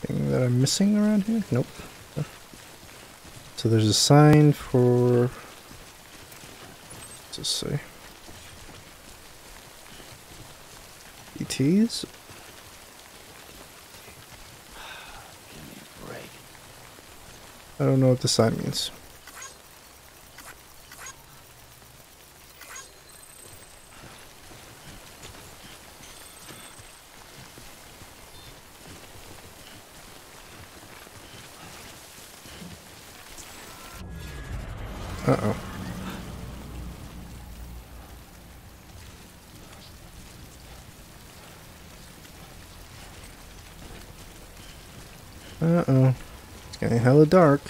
Anything that I'm missing around here? Nope. So there's a sign for... What's this say? ETs? I don't know what the sign means. Uh-oh. Uh-oh. It's getting hella dark.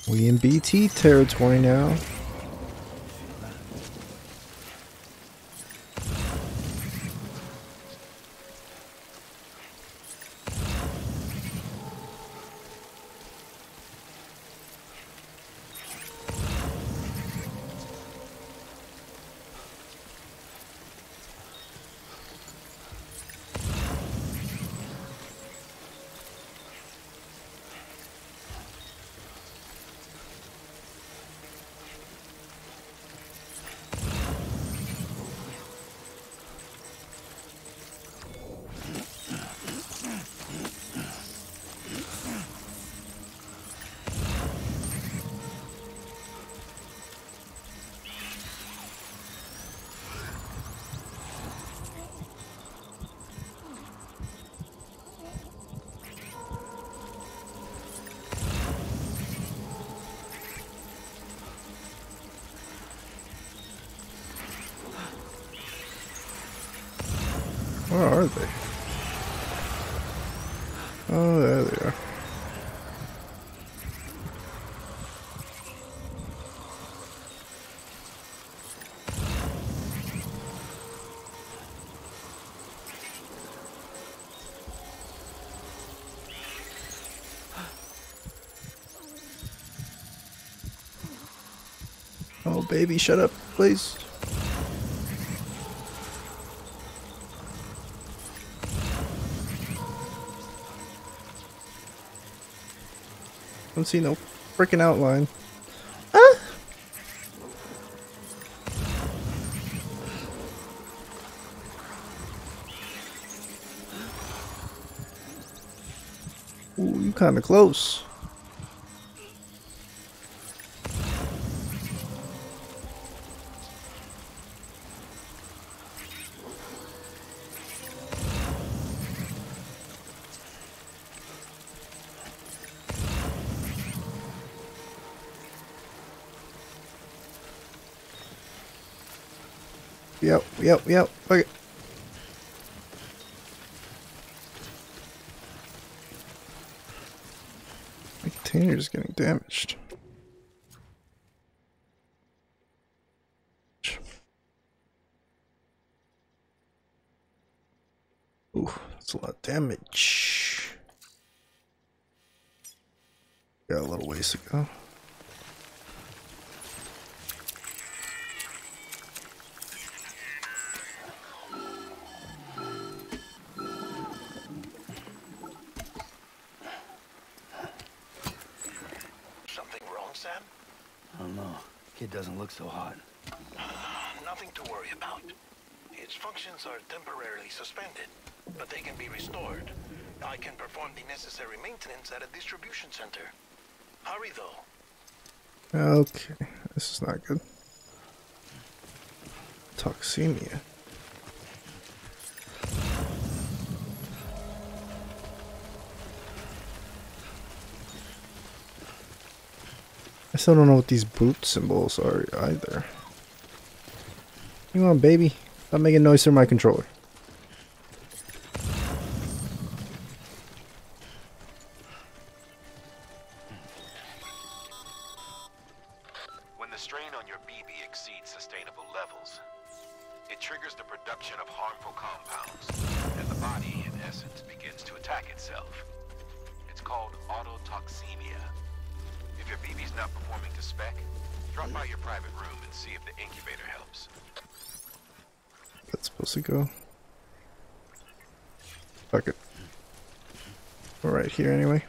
We in BT territory now. Where are they? Oh, there they are. Oh, baby, shut up, please. Don't see no freaking outline. Ah! Ooh, you kinda close. Yep. Okay. My container's getting damaged. Ooh, that's a lot of damage. Got a little ways to go. I don't know. Kid doesn't look so hot. Nothing to worry about. Its functions are temporarily suspended, but they can be restored. I can perform the necessary maintenance at a distribution center. Hurry, though. Okay, this is not good. Toxemia. I still don't know what these boot symbols are either. Hang on, baby. Stop making noise through my controller. When the strain on your BB exceeds sustainable levels, it triggers the production of harmful compounds, and the body, in essence, begins to attack itself. It's called autotoxemia. If your BB's not performing to spec, drop by your private room and see if the incubator helps. That's supposed to go. Fuck it. We're right here anyway.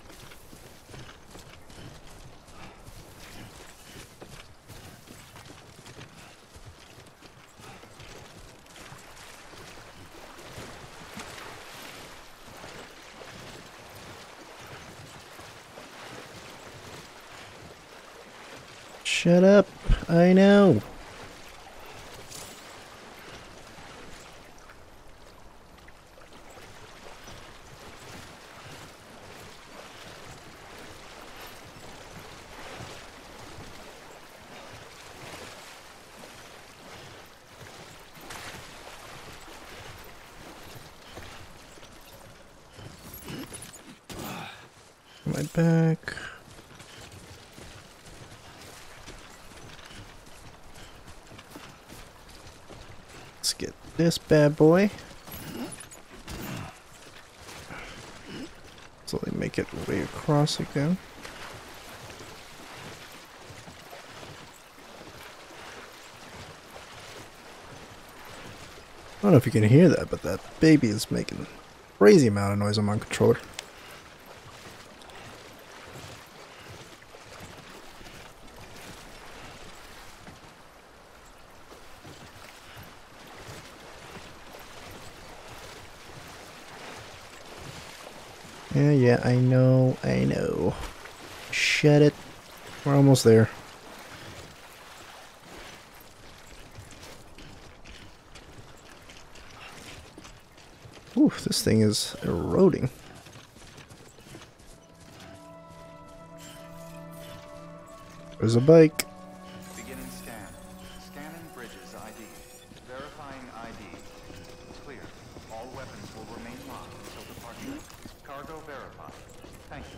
Shut up. I know. My back. Let's get this bad boy. Slowly make it way across again. I don't know if you can hear that, but that baby is making a crazy amount of noise on my controller. Yeah, I know. Shut it. We're almost there. Ooh, this thing is eroding. There's a bike. Beginning scan. Scanning bridges ID. Verifying ID. Clear. All weapons will remain locked until departure. Cargo verified. Thank you.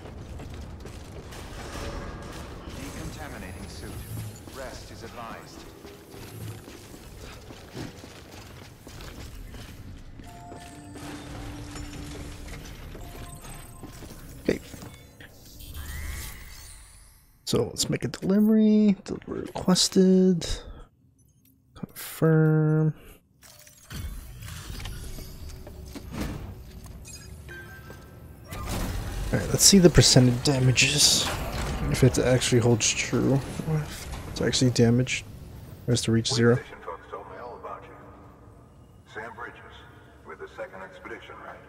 Decontaminating suit. Rest is advised. Okay. So let's make a delivery. Delivery requested. Confirm. Alright, let's see the percentage damages. If it actually holds true. If it's actually damaged. Or has to reach 0. Station folks told me all about you. Sam Bridges, with the second expedition, right?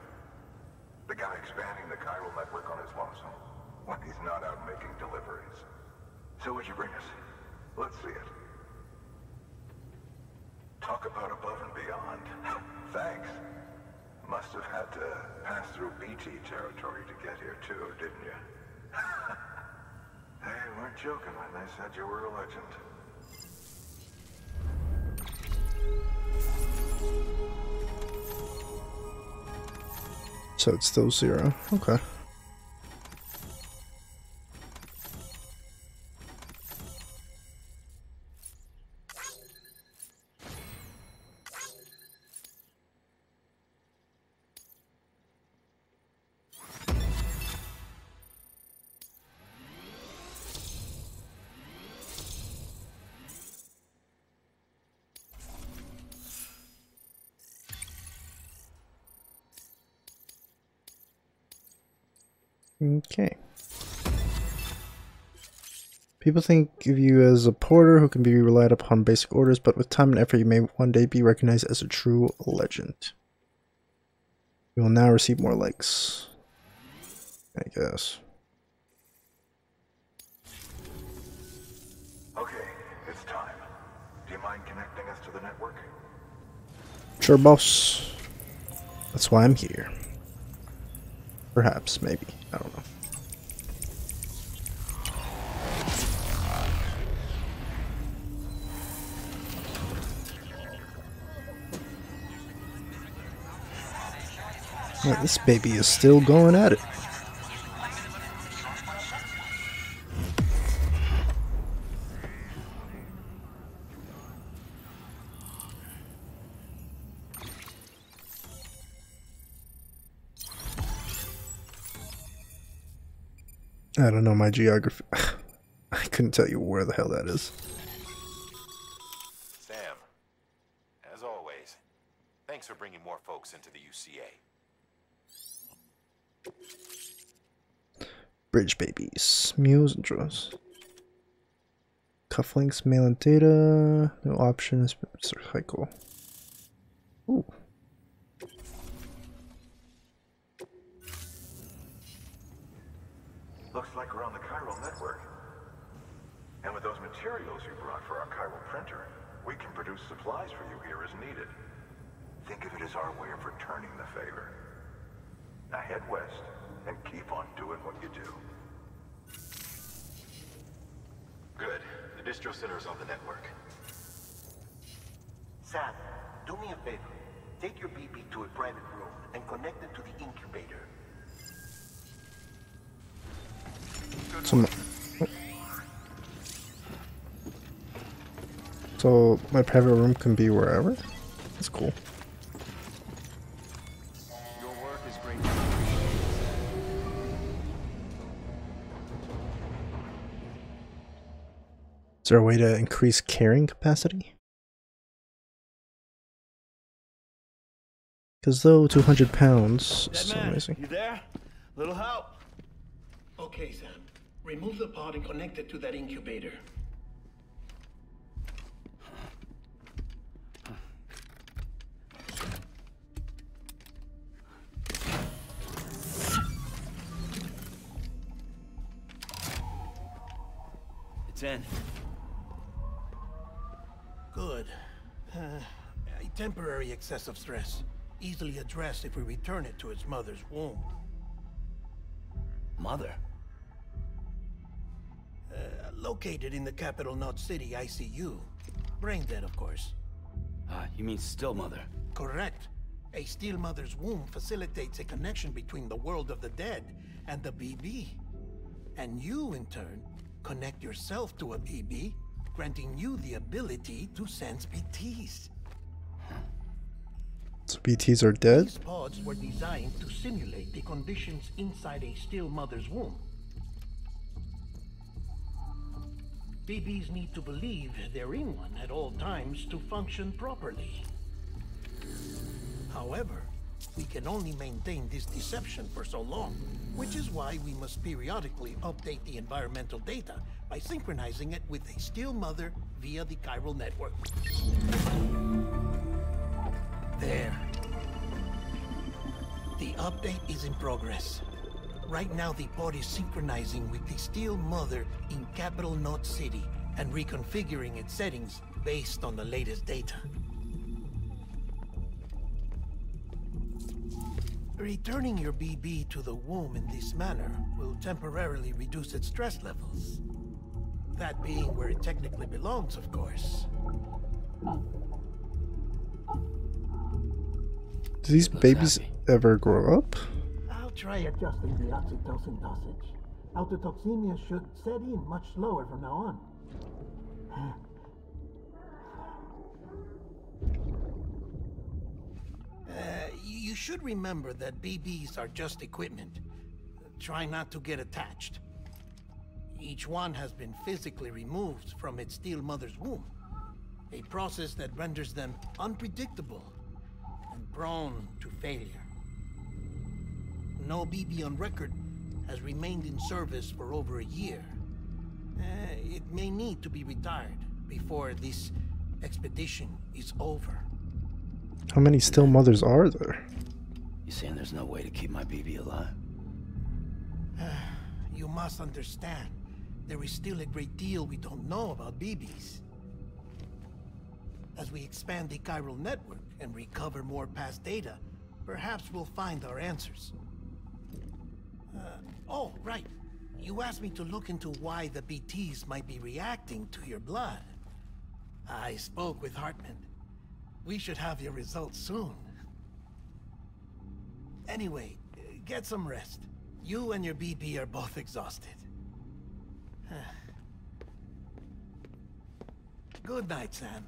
The guy expanding the chiral network on his lonesome. When he's not out making deliveries. So what'd you bring us? Let's see it. Talk about above and beyond. Thanks. Must have had to pass through BT territory to get here too, didn't you? They weren't joking when they said you were a legend. So it's still 0. Okay. Okay. People think of you as a porter who can be relied upon basic orders, but with time and effort you may one day be recognized as a true legend. You will now receive more likes, I guess. Okay, it's time. Do you mind connecting us to the network? Sure, boss. That's why I'm here. Perhaps, maybe. I don't know. Yeah, this baby is still going at it. I don't know my geography. I couldn't tell you where the hell that is. Sam, as always, thanks for bringing more folks into the UCA. Bridge babies. Mules and draws. Cufflinks, mail and data. No options, but cycle. Ooh. Looks like we're on the chiral network. And with those materials you brought for our chiral printer, we can produce supplies for you here as needed. Think of it as our way of returning the favor. Now head west and keep on doing what you do. Good. The distro center is on the network. Sam, do me a favor. Take your BB to a private room and connect it to the incubator. So my private room can be wherever? That's cool. Your work is great. Is there a way to increase carrying capacity? Because though 200 pounds is so amazing. You there? Little help? Okay, Sam. Remove the pod and connect it to that incubator. It's in. Good. A temporary excessive stress. Easily addressed if we return it to its mother's womb. Mother? Located in the capital Knot City ICU. Brain dead, of course. You mean still mother? Correct. A still mother's womb facilitates a connection between the world of the dead and the BB. And you, in turn, connect yourself to a BB, granting you the ability to sense BTs. So BTs are dead? These pods were designed to simulate the conditions inside a still mother's womb. BBs need to believe they're in one at all times to function properly. However, we can only maintain this deception for so long, which is why we must periodically update the environmental data by synchronizing it with a still mother via the chiral network. There. The update is in progress. Right now, the pod is synchronizing with the still mother in capital Knot City and reconfiguring its settings based on the latest data. Returning your BB to the womb in this manner will temporarily reduce its stress levels. That being where it technically belongs, of course. Do these babies ever grow up? I'll try adjusting the oxytocin dosage. Autotoxemia should set in much slower from now on. You should remember that BBs are just equipment. Try not to get attached. Each one has been physically removed from its still mother's womb. A process that renders them unpredictable and prone to failure. No BB on record has remained in service for over a year. It may need to be retired before this expedition is over. How many still mothers are there? You saying there's no way to keep my BB alive? You must understand, there is still a great deal we don't know about BBs. As we expand the chiral network and recover more past data, perhaps we'll find our answers. Oh, right. You asked me to look into why the BTs might be reacting to your blood. I spoke with Hartman. We should have your results soon. Anyway, get some rest. You and your BB are both exhausted. Good night, Sam.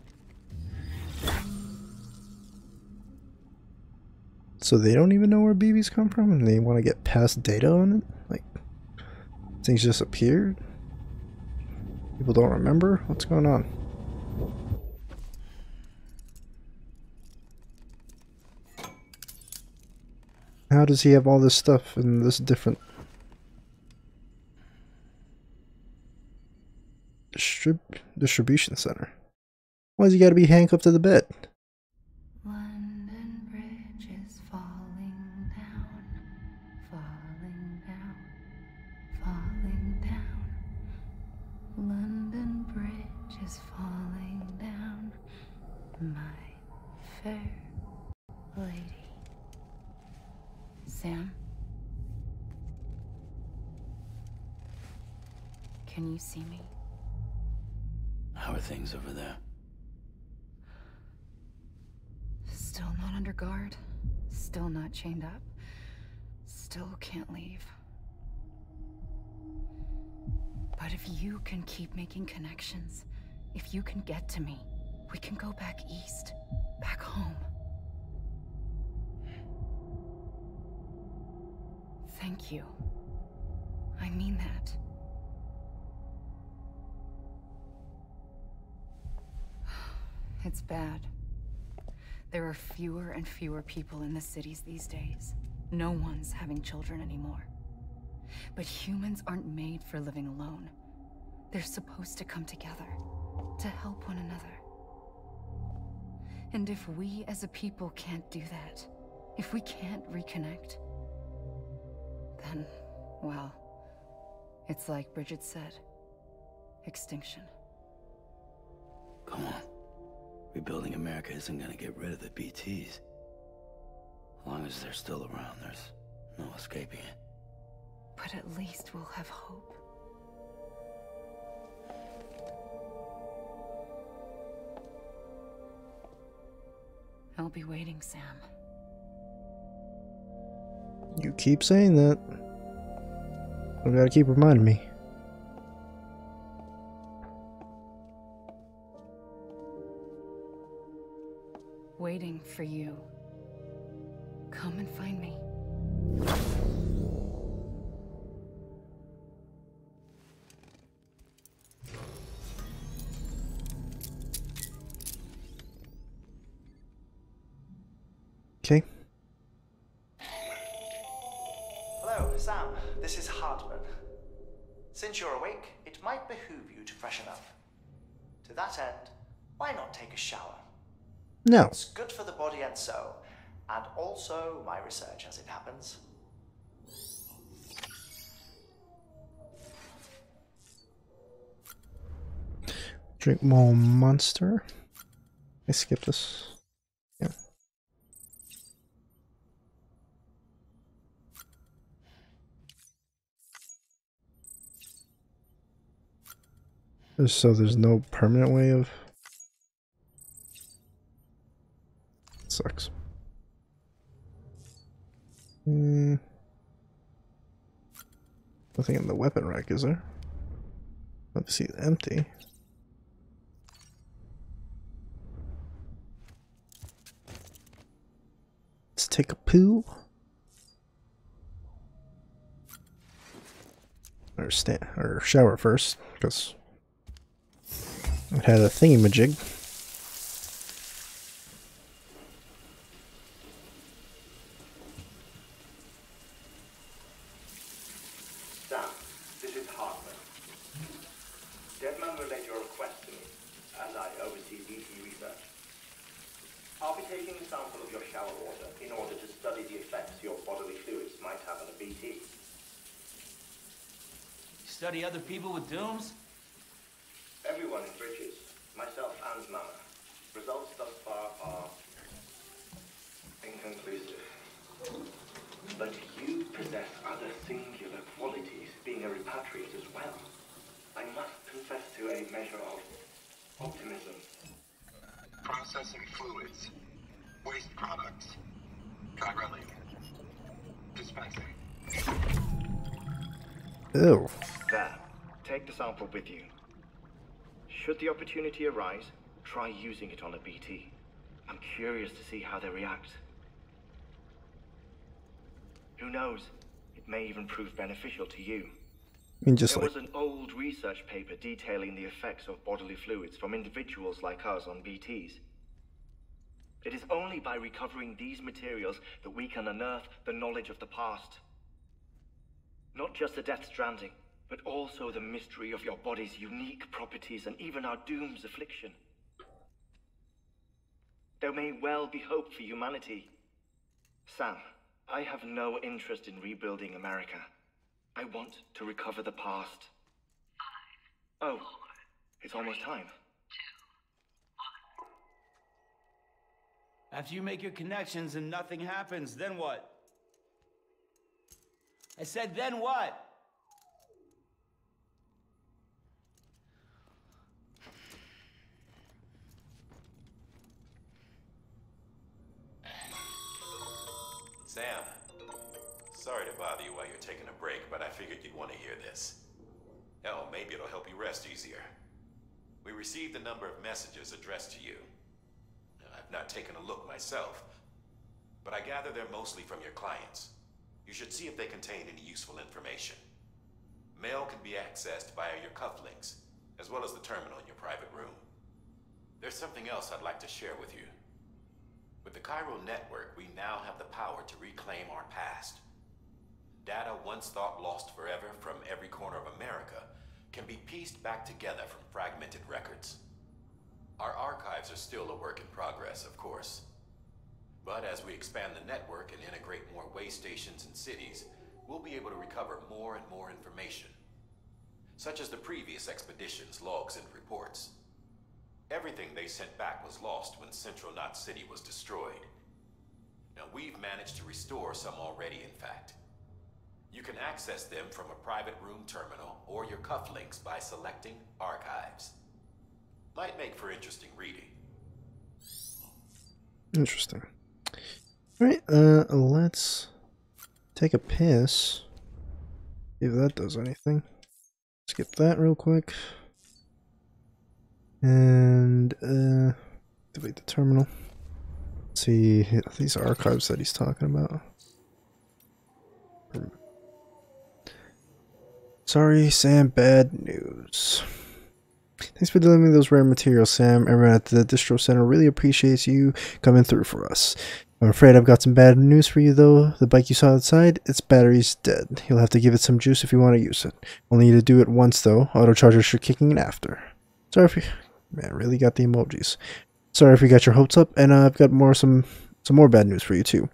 So they don't even know where BBs come from and they want to get past data on it? Like, things just appeared? People don't remember? What's going on? How does he have all this stuff in this different distribution center? Why's he gotta be handcuffed to the bed? London Bridge is falling down, falling down, falling down. London Bridge is falling down, my fair lady. Sam? Can you see me? How are things over there? Still not under guard. Still not chained up. Still can't leave. But if you can keep making connections, if you can get to me, we can go back east. Back home. Thank you. I mean that. It's bad. There are fewer and fewer people in the cities these days. No one's having children anymore. But humans aren't made for living alone. They're supposed to come together, to help one another. And if we as a people can't do that, if we can't reconnect, then, well, it's like Bridget said, extinction. Come on. Rebuilding America isn't gonna get rid of the BTs. As long as they're still around, there's no escaping it. But at least we'll have hope. I'll be waiting, Sam. You keep saying that. You gotta keep reminding me. Waiting for you. Come and find me. Okay. Hello, Sam. This is Hartman. Since you're awake, it might behoove you to freshen up. To that end, why not take a shower? No. It's good for the body and soul, and also my research as it happens. Drink more Monster. I skip this. Yeah. So there's no permanent way of... Sucks. Nothing in the weapon rack, is there? Let's see, empty. Let's take a poo. Or shower first, because it had a thingy-majig. Sam, this is Hartman. Deadman relayed your request to me, as I oversee BT research. I'll be taking a sample of your shower water in order to study the effects your bodily fluids might have on a BT. Study other people with dooms? Everyone in Bridges, myself and Mama. Results thus far are inconclusive. But you possess other singular qualities, being a repatriate as well. I must confess to a measure of optimism. Processing fluids. Waste products. Chirelli. Dispensing. Ew. There. Take the sample with you. Should the opportunity arise, try using it on a BT. I'm curious to see how they react. Who knows? It may even prove beneficial to you. I mean, just There like... was an old research paper detailing the effects of bodily fluids from individuals like us on BTs. It is only by recovering these materials that we can unearth the knowledge of the past. Not just the Death Stranding, but also the mystery of your body's unique properties and even our doom's affliction. There may well be hope for humanity. Sam, I have no interest in rebuilding America. I want to recover the past. Oh, it's almost time. After you make your connections and nothing happens, then what? I said, then what? Sam, sorry to bother you while you're taking a break, but I figured you'd want to hear this. Hell, maybe it'll help you rest easier. We received a number of messages addressed to you. I've not taken a look myself, but I gather they're mostly from your clients. You should see if they contain any useful information. Mail can be accessed via your cufflinks, as well as the terminal in your private room. There's something else I'd like to share with you. With the Chiral Network, we now have the power to reclaim our past. Data once thought lost forever from every corner of America can be pieced back together from fragmented records. Our archives are still a work in progress, of course. But as we expand the network and integrate more way stations and cities, we'll be able to recover more and more information, such as the previous expedition's logs and reports. Everything they sent back was lost when Central Knot City was destroyed. Now we've managed to restore some already, in fact. You can access them from a private room terminal or your cufflinks by selecting Archives. Might make for interesting reading. Interesting. Alright, let's take a piss. See if that does anything. Skip that real quick. And, delete the terminal. Let's see these archives that he's talking about. Sorry, Sam, bad news. Thanks for delivering those rare materials, Sam. Everyone at the distro center really appreciates you coming through for us. I'm afraid I've got some bad news for you, though. The bike you saw outside, its battery's dead. You'll have to give it some juice if you want to use it. Only need to do it once, though. Auto charger should kick in after. Sorry if you... Man, really got the emojis. Sorry if you got your hopes up, and I've got some more bad news for you, too.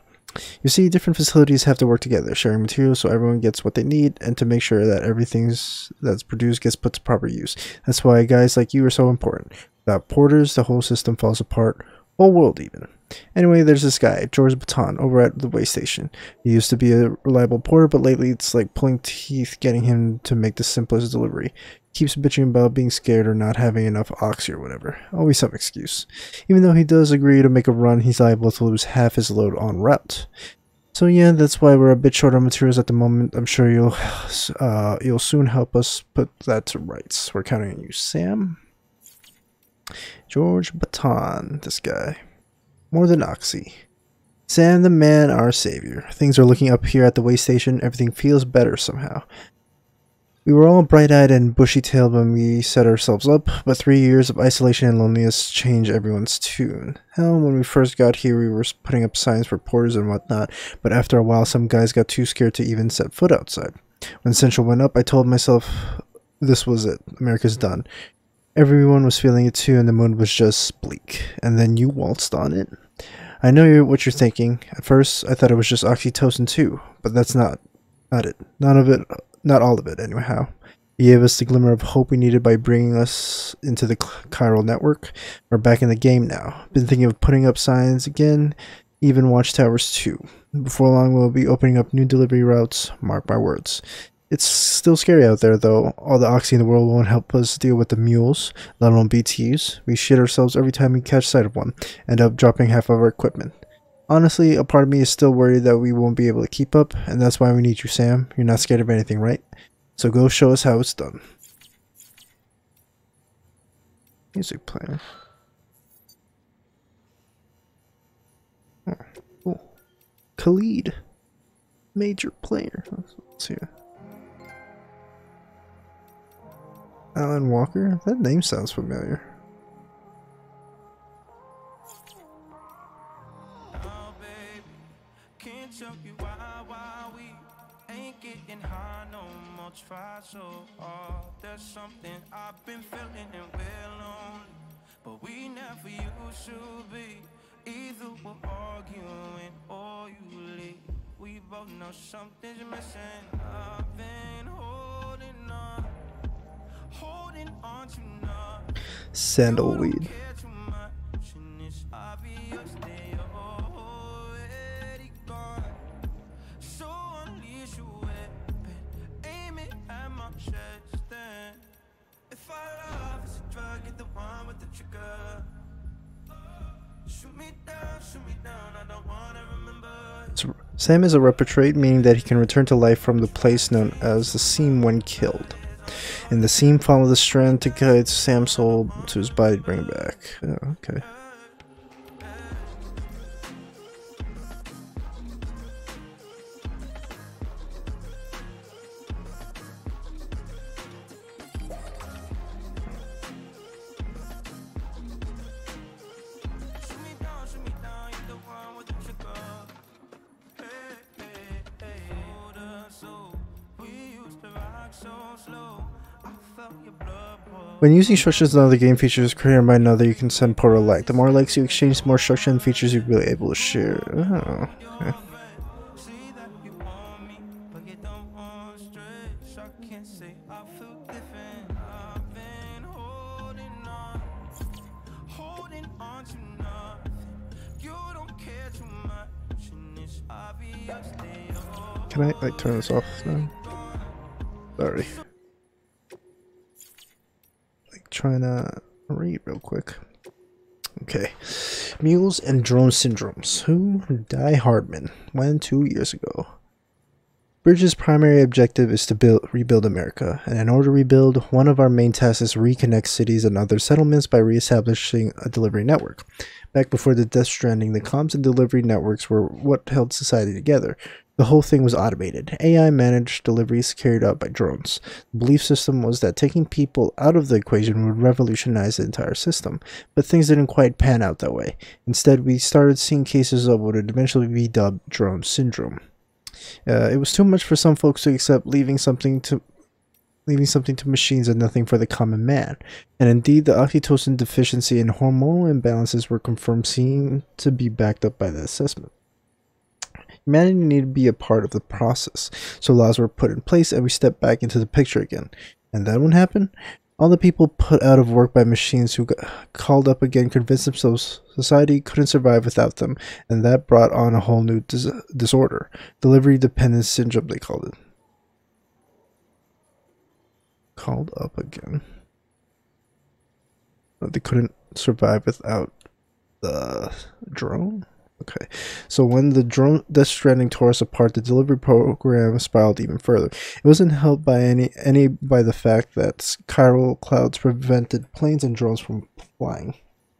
You see, different facilities have to work together, sharing materials so everyone gets what they need, and to make sure that everything that's produced gets put to proper use. That's why guys like you are so important. Without porters, the whole system falls apart. Whole world, even. Anyway, there's this guy, George Baton, over at the way station. He used to be a reliable porter, but lately it's like pulling teeth getting him to make the simplest delivery. He keeps bitching about being scared or not having enough oxy or whatever. Always some excuse. Even though he does agree to make a run, he's liable to lose half his load en route. So yeah, that's why we're a bit short on materials at the moment. I'm sure you'll soon help us put that to rights. We're counting on you, Sam. George Baton, this guy. More than oxy. Sam the man, our savior. Things are looking up here at the way station. Everything feels better somehow. We were all bright-eyed and bushy-tailed when we set ourselves up, but 3 years of isolation and loneliness changed everyone's tune. Hell, when we first got here, we were putting up signs for porters and whatnot, but after a while, some guys got too scared to even set foot outside. When Central went up, I told myself this was it. America's done. Everyone was feeling it too, and the moon was just bleak. And then you waltzed on it. I know what you're thinking. At first, I thought it was just oxytocin too, but that's not it. None of it. Not all of it, anyhow. He gave us the glimmer of hope we needed by bringing us into the chiral network. We're back in the game now. Been thinking of putting up signs again, even watchtowers too. Before long, we'll be opening up new delivery routes, mark my words. It's still scary out there, though. All the oxy in the world won't help us deal with the mules, let alone BTs. We shit ourselves every time we catch sight of one, end up dropping half of our equipment. Honestly, a part of me is still worried that we won't be able to keep up, and that's why we need you, Sam. You're not scared of anything, right? So go show us how it's done. Music playing. Oh, cool. Khalid. Major player. Let's see. Alan Walker? That name sounds familiar. Oh, baby, can't tell you why we ain't getting high no more. Try so hard. There's something I've been feeling and we're lonely, but we never used to be. Either we're arguing or you leave. We both know something's missing. I've been holding on to nothing. Sandalweed. Sam is a repatriate, meaning that he can return to life from the place known as the Seam when killed. And the Seam follow the strand to guide Sam's soul to his body to bring it back. Oh, okay. When using structures in other game features created by another, you can send portal like. The more likes you exchange, the more structure and features you'll be able to share. Oh, okay. Can I like turn this off now? Sorry. Trying to read real quick. Okay. Mules and drone syndromes. Who? Die Hardman. When? 2 years ago. Bridges' primary objective is to rebuild America, and in order to rebuild, one of our main tasks is to reconnect cities and other settlements by reestablishing a delivery network. Back before the Death Stranding, the comms and delivery networks were what held society together. The whole thing was automated. AI managed deliveries carried out by drones. The belief system was that taking people out of the equation would revolutionize the entire system, but things didn't quite pan out that way. Instead, we started seeing cases of what would eventually be dubbed drone syndrome. It was too much for some folks to accept, leaving something to machines and nothing for the common man. And indeed, the oxytocin deficiency and hormonal imbalances were confirmed, seeing to be backed up by the assessment. Humanity needed to be a part of the process, so laws were put in place and we stepped back into the picture again. And then what happened? All the people put out of work by machines who got called up again convinced themselves society couldn't survive without them, and that brought on a whole new disorder. Delivery dependence syndrome, they called it. Called up again. They couldn't survive without the drone? Okay, so when the drone Death Stranding tore us apart, the delivery program spiraled even further. It wasn't helped by by the fact that chiral clouds prevented planes and drones from flying,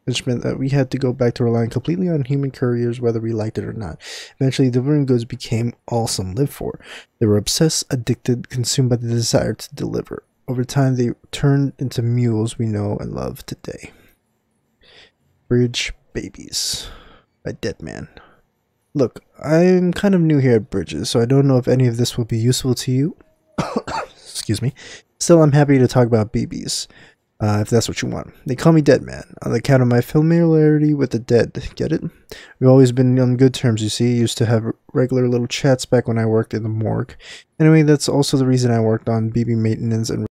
which meant that we had to go back to relying completely on human couriers, whether we liked it or not. Eventually, delivering goods became all some lived for. They were obsessed, addicted, consumed by the desire to deliver. Over time, they turned into mules we know and love today. Bridge Babies by Deadman. Look, I'm kind of new here at Bridges, so I don't know if any of this will be useful to you. Excuse me. Still, I'm happy to talk about BBs, if that's what you want. They call me Deadman, on account of my familiarity with the dead. Get it? We've always been on good terms, you see. Used to have regular little chats back when I worked in the morgue. Anyway, that's also the reason I worked on BB maintenance and